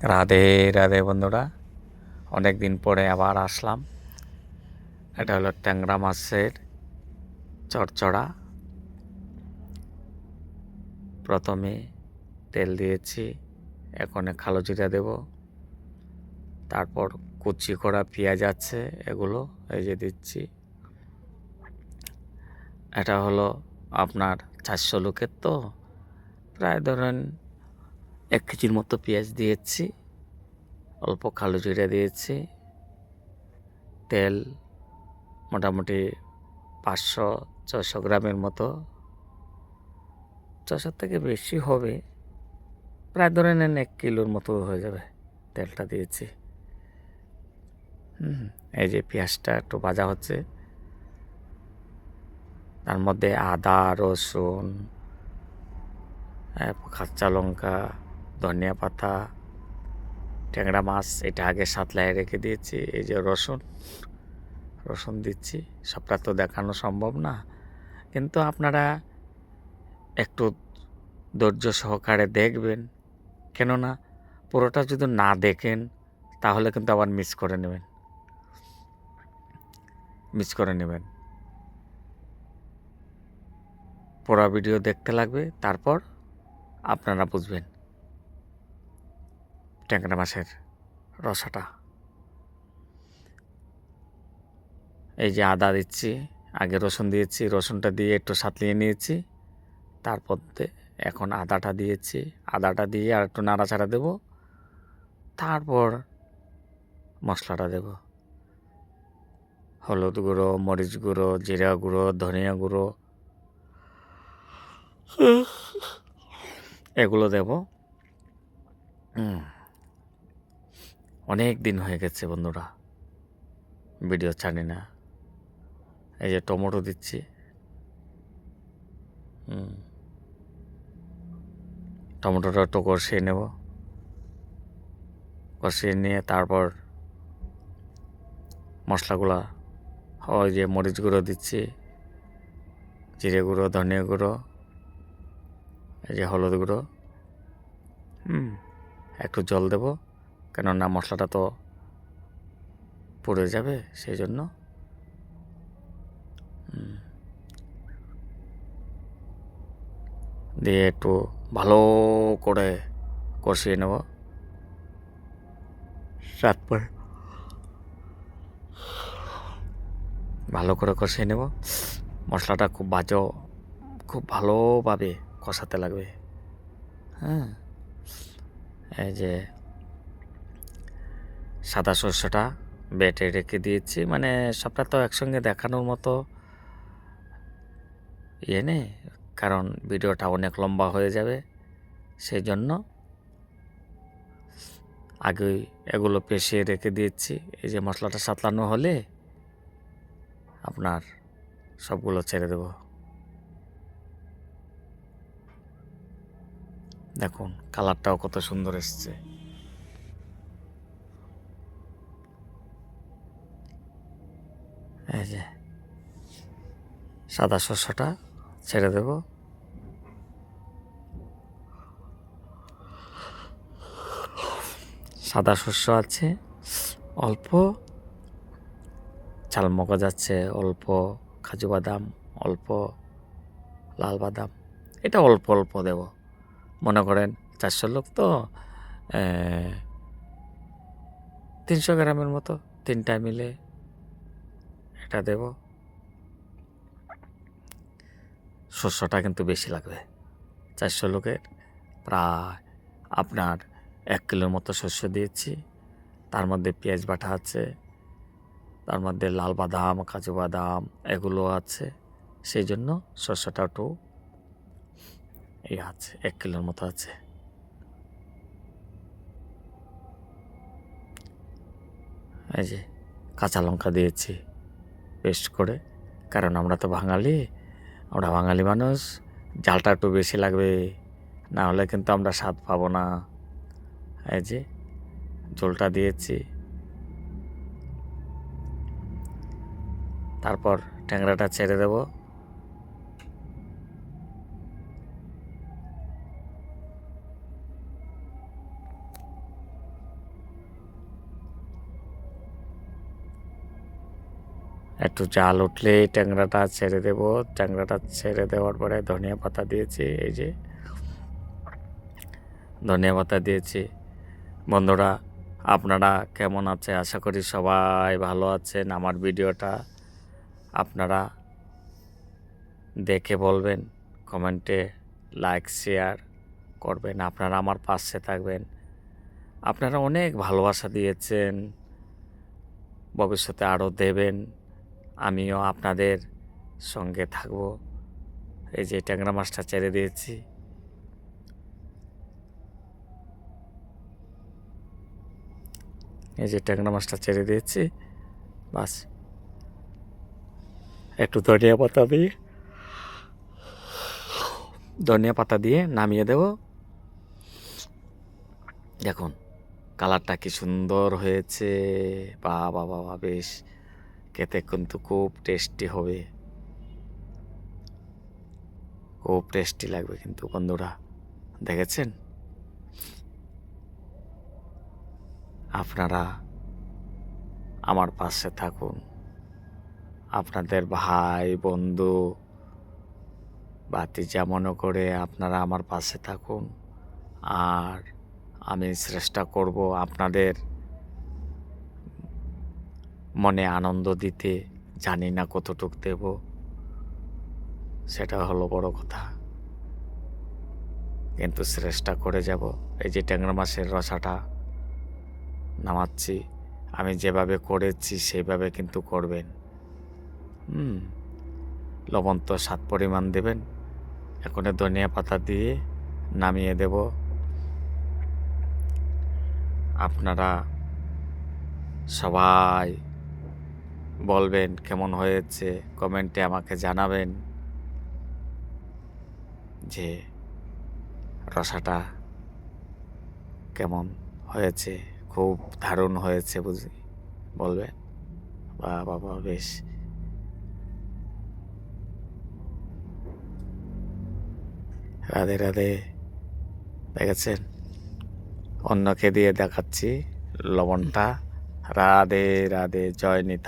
রাধে রাধে বন্ধুরা, অনেক দিন পরে আবার আসলাম। এটা হলো ট্যাংরা মাছের চড়চড়া। প্রথমে তেল দিয়েছি, এখন কালো জিরা দেব, তারপর কুচি করা পেঁয়াজ আছে, এগুলো এই যে দিচ্ছি। এটা হলো আপনার 400 লোকের, তো প্রায় ধরেন 1 কেজির মতো পেঁয়াজ দিয়েছি, অল্প কালো জিরা দিয়েছি, তেল মোটামুটি 500-600 গ্রামের মতো, 600 থেকে বেশি হবে, প্রায় ধরে নেন 1 কিলোর মতো হয়ে যাবে। তেলটা দিয়েছি। এই যে পেঁয়াজটা একটু ভাজা হচ্ছে, তার মধ্যে আদা, রসুন, কাঁচা লঙ্কা, ধনিয়া পাতা, ট্যাংরা মাছ এটা আগে সাতলায় রেখে দিয়েছি। এই যে রসুন দিচ্ছি। সবটা তো দেখানো সম্ভব না, কিন্তু আপনারা একটু ধৈর্য সহকারে দেখবেন, কেননা পুরোটা যদি না দেখেন তাহলে কিন্তু আবার মিস করে নেবেন। পুরো ভিডিও দেখতে লাগবে, তারপর আপনারা বুঝবেন ট্যাংরা মাছের রসাটা। এই যে আদা দিচ্ছি, আগে রসুন দিয়েছি, রসুনটা দিয়ে একটু সাতলিয়ে নিয়েছি, তারপর এখন আদাটা দিয়েছি, আদাটা দিয়ে আর একটু নাড়াচাড়া দেব, তারপর মশলাটা দেব। হলুদ গুঁড়ো, মরিচ গুঁড়ো, জিরা গুঁড়ো, ধনিয়া গুঁড়ো, এগুলো দেব। অনেক দিন হয়ে গেছে বন্ধুরা, ভিডিও ছাড়ি না। এই যে টমেটো দিচ্ছি, টমেটোটা একটু কষিয়ে নেব, কষিয়ে নিয়ে তারপর মশলাগুলা, ওই যে মরিচ গুঁড়ো দিচ্ছি, জিরে গুঁড়ো, ধনিয়া গুঁড়ো, এই যে হলুদ গুঁড়ো, একটু জল দেব, কেননা মশলাটা তো পুড়ে যাবে, সেই জন্য। দিয়ে একটু ভালো করে কষিয়ে নেব, তারপর ভালো করে কষিয়ে নেব। মশলাটা খুব ভালোভাবে কষাতে লাগবে। এই যে সাদা সর্ষেটা বেটে রেখে দিয়েছি, মানে সবটা তো একসঙ্গে দেখানোর মতো নেই, কারণ ভিডিওটা অনেক লম্বা হয়ে যাবে, সেই জন্য আগেই এগুলো পেশিয়ে রেখে দিয়েছি। এই যে মশলাটা সাতলানো হলে আপনার সবগুলো ছেড়ে দেব। দেখুন কালারটাও কত সুন্দর এসছে। এই যে সাদা শস্যটা ছেড়ে দেব। সাদা শস্য আছে অল্প, চালমগজ আছে অল্প, কাজু বাদাম অল্প, লাল বাদাম এটা অল্প অল্প দেব। মনে করেন 400 লোক তো 300 গ্রামের মতো, 3টা মিলে এটা দেব। শস্যটা কিন্তু বেশি লাগবে, 400 লোকের প্রায় আপনার 1 কিলোর মতো শস্য দিয়েছি। তার মধ্যে পেঁয়াজ বাটা আছে, তার মধ্যে লাল বাদাম, কাজু বাদাম এগুলো আছে, সেই জন্য শস্যটা একটু আছে, 1 কিলোর মতো আছে। এই যে কাঁচা লঙ্কা দিয়েছি পেস্ট করে, কারণ আমরা বাঙালি মানুষ, ঝালটা একটু বেশি লাগবে, না হলে কিন্তু আমরা স্বাদ পাবো না। এই যে ঝোলটা দিয়েছি, তারপর ট্যাংরাটা ছেড়ে দেব। একটু জাল উঠলেই ট্যাংরাটা ছেড়ে দেব। ট্যাংরাটা ছেড়ে দেওয়ার পরে ধনিয়া পাতা দিয়েছি, এই যে ধনিয়া পাতা দিয়েছি। বন্ধুরা, আপনারা কেমন আছে? আশা করি সবাই ভালো আছেন। আমার ভিডিওটা আপনারা দেখে বলবেন, কমেন্টে লাইক শেয়ার করবেন, আপনারা আমার পাশে থাকবেন। আপনারা অনেক ভালোবাসা দিয়েছেন, ভবিষ্যতে আরও দেবেন। আমিও আপনাদের সঙ্গে থাকব। এই যে ট্যাংরা মাছটা ছেড়ে দিয়েছি, এই যে ট্যাংরা মাছটা ছেড়ে দিয়েছি। বাস একটু ধনিয়া পাতা দিয়ে নামিয়ে দেব। দেখুন কালারটা কি সুন্দর হয়েছে। বাবা বাবা, বেশ খেতে কিন্তু খুব টেস্টি হবে, খুব টেস্টি লাগবে কিন্তু বন্ধুরা। দেখেছেন? আপনারা আমার পাশে থাকুন, আপনাদের ভাই বন্ধু ভাতিজা মনে করে আপনারা আমার পাশে থাকুন। আর আমি চেষ্টা করব আপনাদের মনে আনন্দ দিতে। জানি না কতটুক দেব, সেটা হলো বড় কথা, কিন্তু চেষ্টা করে যাব। এই যে ট্যাংরা মাছের রসাটা নামাচ্ছি, আমি যেভাবে করেছি সেইভাবে কিন্তু করবেন। লবণ তো স্বাদ পরিমাণ দেবেন। এখন ধনিয়া পাতা দিয়ে নামিয়ে দেব। আপনারা সবাই বলবেন কেমন হয়েছে, কমেন্টে আমাকে জানাবেন যে রসাটা কেমন হয়েছে। খুব দারুণ হয়েছে বুঝি বলবেন। বাহ বাবা, বেশ। রাধে রাধে। দেখেছেন? অন্যকে দিয়ে দেখাচ্ছি লবণটা। রাধে রাধে, জয় নিতা।